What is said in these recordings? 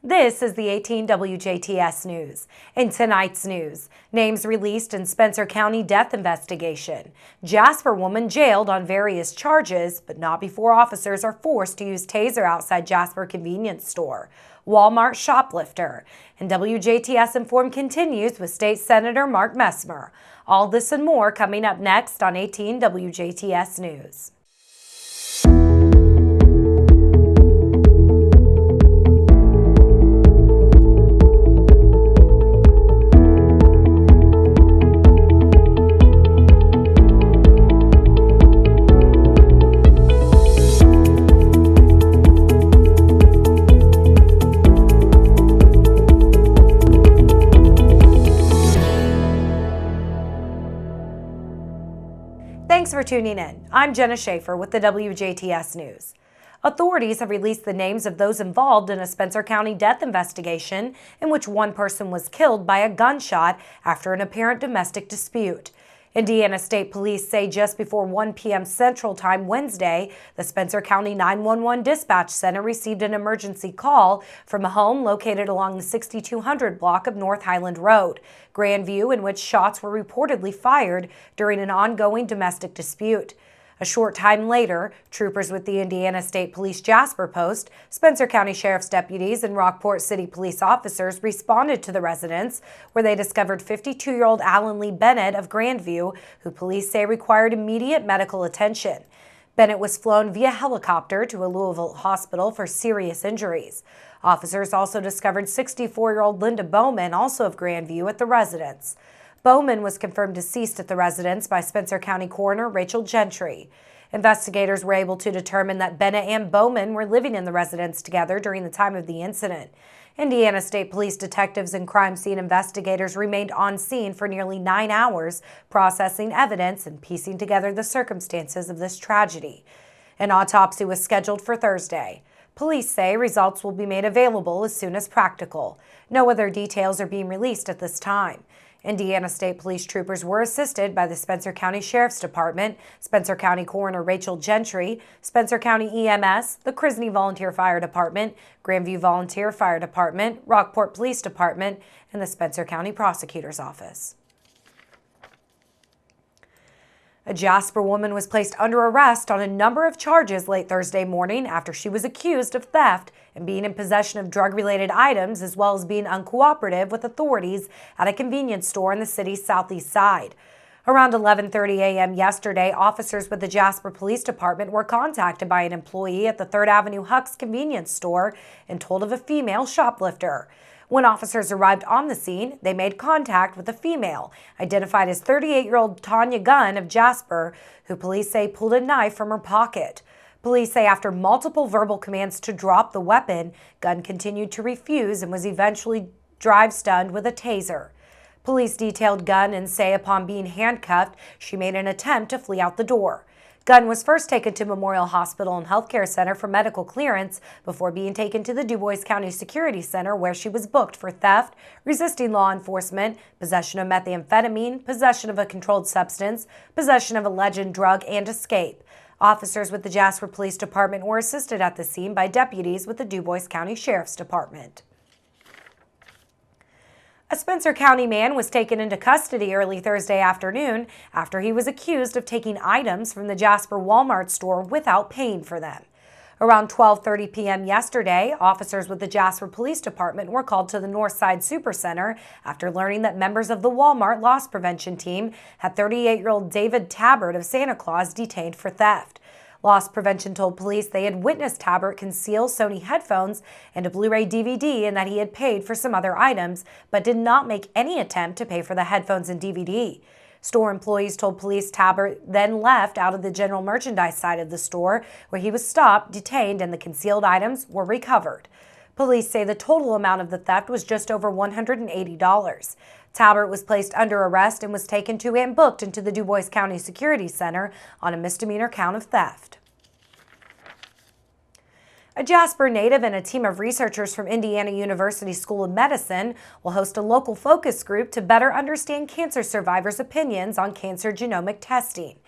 This is the 18 WJTS News. In tonight's news, names released in Spencer County death investigation. Jasper woman jailed on various charges, but not before officers are forced to use taser outside Jasper convenience store. Walmart shoplifter. And WJTS Informed continues with State Senator Mark Messmer. All this and more coming up next on 18 WJTS News. Thanks for tuning in. I'm Jenna Schaefer with the WJTS News. Authorities have released the names of those involved in a Spencer County death investigation in which one person was killed by a gunshot after an apparent domestic dispute. Indiana State Police say just before 1 p.m. Central Time Wednesday, the Spencer County 911 Dispatch Center received an emergency call from a home located along the 6200 block of North Highland Road, Grandview, in which shots were reportedly fired during an ongoing domestic dispute. A short time later, troopers with the Indiana State Police Jasper post, Spencer County Sheriff's deputies, and Rockport City police officers responded to the residence, where they discovered 52-year-old Alan Lee Bennett of Grandview, who police say required immediate medical attention. Bennett was flown via helicopter to a Louisville hospital for serious injuries. Officers also discovered 64-year-old Linda Bowman, also of Grandview, at the residence. Bowman was confirmed deceased at the residence by Spencer County Coroner Rachel Gentry. Investigators were able to determine that Bennett and Bowman were living in the residence together during the time of the incident. Indiana State Police detectives and crime scene investigators remained on scene for nearly 9 hours, processing evidence and piecing together the circumstances of this tragedy. An autopsy was scheduled for Thursday. Police say results will be made available as soon as practical. No other details are being released at this time. Indiana State Police troopers were assisted by the Spencer County Sheriff's Department, Spencer County Coroner Rachel Gentry, Spencer County EMS, the Crisney Volunteer Fire Department, Grandview Volunteer Fire Department, Rockport Police Department, and the Spencer County Prosecutor's Office. A Jasper woman was placed under arrest on a number of charges late Thursday morning after she was accused of theft and being in possession of drug-related items, as well as being uncooperative with authorities at a convenience store in the city's southeast side. Around 11:30 a.m. yesterday, officers with the Jasper Police Department were contacted by an employee at the 3rd Avenue Huck's convenience store and told of a female shoplifter. When officers arrived on the scene, they made contact with a female, identified as 38-year-old Tanya Gunn of Jasper, who police say pulled a knife from her pocket. Police say after multiple verbal commands to drop the weapon, Gunn continued to refuse and was eventually drive-stunned with a taser. Police detailed Gunn and say upon being handcuffed, she made an attempt to flee out the door. Gunn was first taken to Memorial Hospital and Healthcare Center for medical clearance before being taken to the DuBois County Security Center, where she was booked for theft, resisting law enforcement, possession of methamphetamine, possession of a controlled substance, possession of a alleged drug, and escape. Officers with the Jasper Police Department were assisted at the scene by deputies with the DuBois County Sheriff's Department. A Spencer County man was taken into custody early Thursday afternoon after he was accused of taking items from the Jasper Walmart store without paying for them. Around 12:30 p.m. yesterday, officers with the Jasper Police Department were called to the Northside Supercenter after learning that members of the Walmart loss prevention team had 38-year-old David Tabbert of Santa Claus detained for theft. Loss prevention told police they had witnessed Tabbert conceal Sony headphones and a Blu-ray DVD and that he had paid for some other items, but did not make any attempt to pay for the headphones and DVD. Store employees told police Tabbert then left out of the general merchandise side of the store, where he was stopped, detained, and the concealed items were recovered. Police say the total amount of the theft was just over $180. Tabbert was placed under arrest and was taken to and booked into the DuBois County Security Center on a misdemeanor count of theft. A Jasper native and a team of researchers from Indiana University School of Medicine will host a local focus group to better understand cancer survivors' opinions on cancer genomic testing.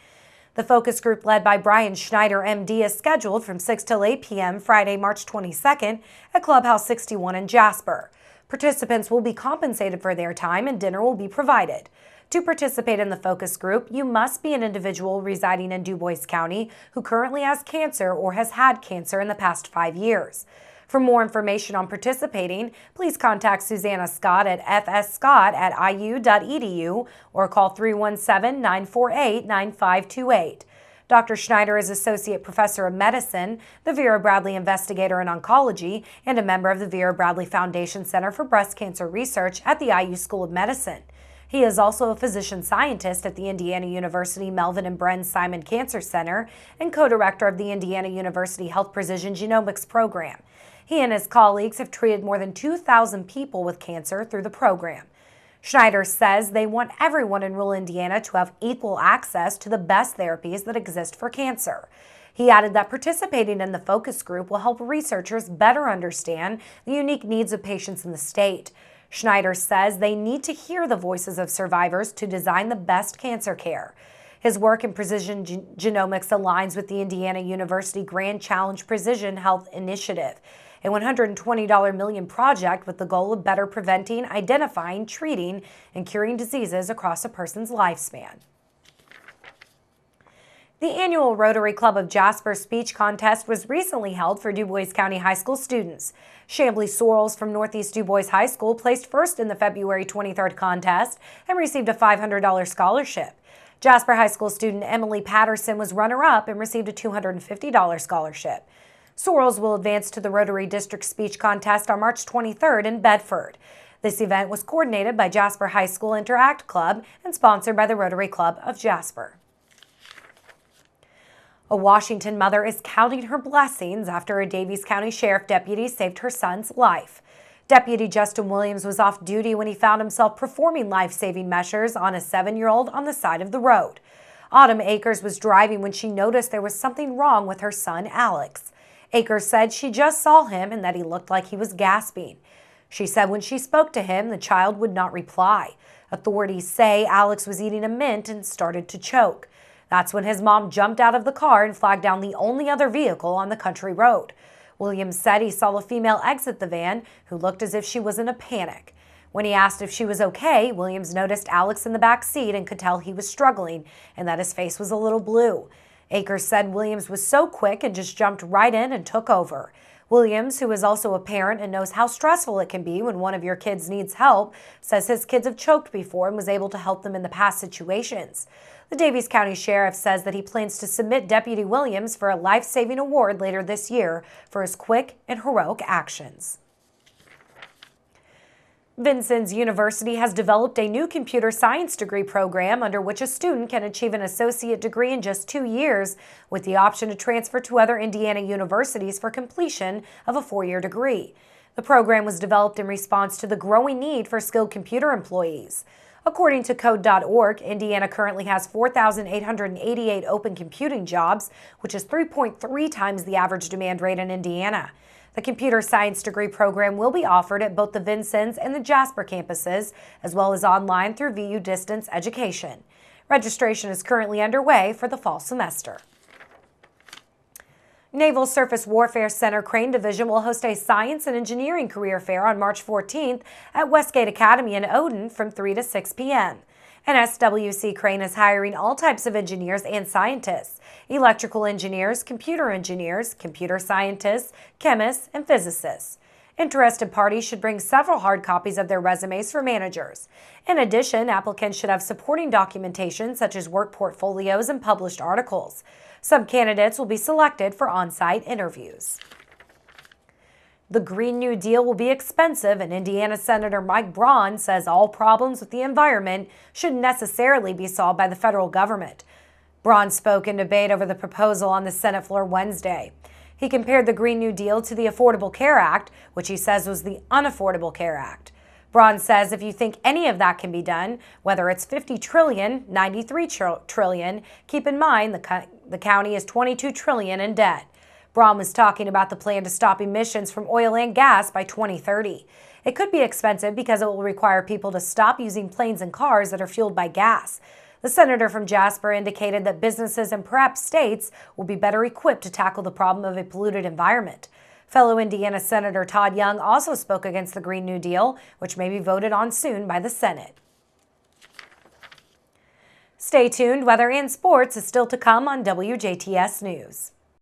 The focus group led by Brian Schneider, MD, is scheduled from 6 till 8 p.m. Friday, March 22nd at Clubhouse 61 in Jasper. Participants will be compensated for their time and dinner will be provided. To participate in the focus group, you must be an individual residing in DuBois County who currently has cancer or has had cancer in the past 5 years. For more information on participating, please contact Susanna Scott at fsscott@iu.edu or call 317-948-9528. Dr. Schneider is Associate Professor of Medicine, the Vera Bradley Investigator in Oncology, and a member of the Vera Bradley Foundation Center for Breast Cancer Research at the IU School of Medicine. He is also a physician scientist at the Indiana University Melvin and Bren Simon Cancer Center and co-director of the Indiana University Health Precision Genomics Program. He and his colleagues have treated more than 2,000 people with cancer through the program. Schneider says they want everyone in rural Indiana to have equal access to the best therapies that exist for cancer. He added that participating in the focus group will help researchers better understand the unique needs of patients in the state. Schneider says they need to hear the voices of survivors to design the best cancer care. His work in precision genomics aligns with the Indiana University Grand Challenge Precision Health Initiative, a $120 million project with the goal of better preventing, identifying, treating, and curing diseases across a person's lifespan. The annual Rotary Club of Jasper speech contest was recently held for DuBois County High School students. Chambly Sorrells from Northeast DuBois High School placed first in the February 23rd contest and received a $500 scholarship. Jasper High School student Emily Patterson was runner-up and received a $250 scholarship. Sorrells will advance to the Rotary District Speech Contest on March 23rd in Bedford. This event was coordinated by Jasper High School Interact Club and sponsored by the Rotary Club of Jasper. A Washington mother is counting her blessings after a Daviess County Sheriff deputy saved her son's life. Deputy Justin Williams was off duty when he found himself performing life-saving measures on a 7-year-old on the side of the road. Autumn Akers was driving when she noticed there was something wrong with her son, Alex. Akers said she just saw him and that he looked like he was gasping. She said when she spoke to him, the child would not reply. Authorities say Alex was eating a mint and started to choke. That's when his mom jumped out of the car and flagged down the only other vehicle on the country road. Williams said he saw a female exit the van who looked as if she was in a panic. When he asked if she was okay, Williams noticed Alex in the back seat and could tell he was struggling and that his face was a little blue. Akers said Williams was so quick and just jumped right in and took over. Williams, who is also a parent and knows how stressful it can be when one of your kids needs help, says his kids have choked before and was able to help them in the past situations. The Daviess County Sheriff says that he plans to submit Deputy Williams for a life-saving award later this year for his quick and heroic actions. Vincennes University has developed a new computer science degree program under which a student can achieve an associate degree in just 2 years, with the option to transfer to other Indiana universities for completion of a 4-year degree. The program was developed in response to the growing need for skilled computer employees. According to Code.org, Indiana currently has 4,888 open computing jobs, which is 3.3 times the average demand rate in Indiana. The computer science degree program will be offered at both the Vincennes and the Jasper campuses, as well as online through VU Distance Education. Registration is currently underway for the fall semester. Naval Surface Warfare Center Crane Division will host a Science and Engineering Career Fair on March 14th at Westgate Academy in Odin from 3 to 6 p.m. NSWC Crane is hiring all types of engineers and scientists: electrical engineers, computer scientists, chemists, and physicists. Interested parties should bring several hard copies of their resumes for managers. In addition, applicants should have supporting documentation such as work portfolios and published articles. Some candidates will be selected for on-site interviews. The Green New Deal will be expensive, and Indiana Senator Mike Braun says all problems with the environment shouldn't necessarily be solved by the federal government. Braun spoke in debate over the proposal on the Senate floor Wednesday. He compared the Green New Deal to the Affordable Care Act, which he says was the Unaffordable Care Act. Braun says if you think any of that can be done, whether it's $50 trillion, $93 trillion, keep in mind the county is $22 trillion in debt. Braun was talking about the plan to stop emissions from oil and gas by 2030. It could be expensive because it will require people to stop using planes and cars that are fueled by gas. The senator from Jasper indicated that businesses and perhaps states will be better equipped to tackle the problem of a polluted environment. Fellow Indiana Senator Todd Young also spoke against the Green New Deal, which may be voted on soon by the Senate. Stay tuned. Weather and sports is still to come on WJTS News.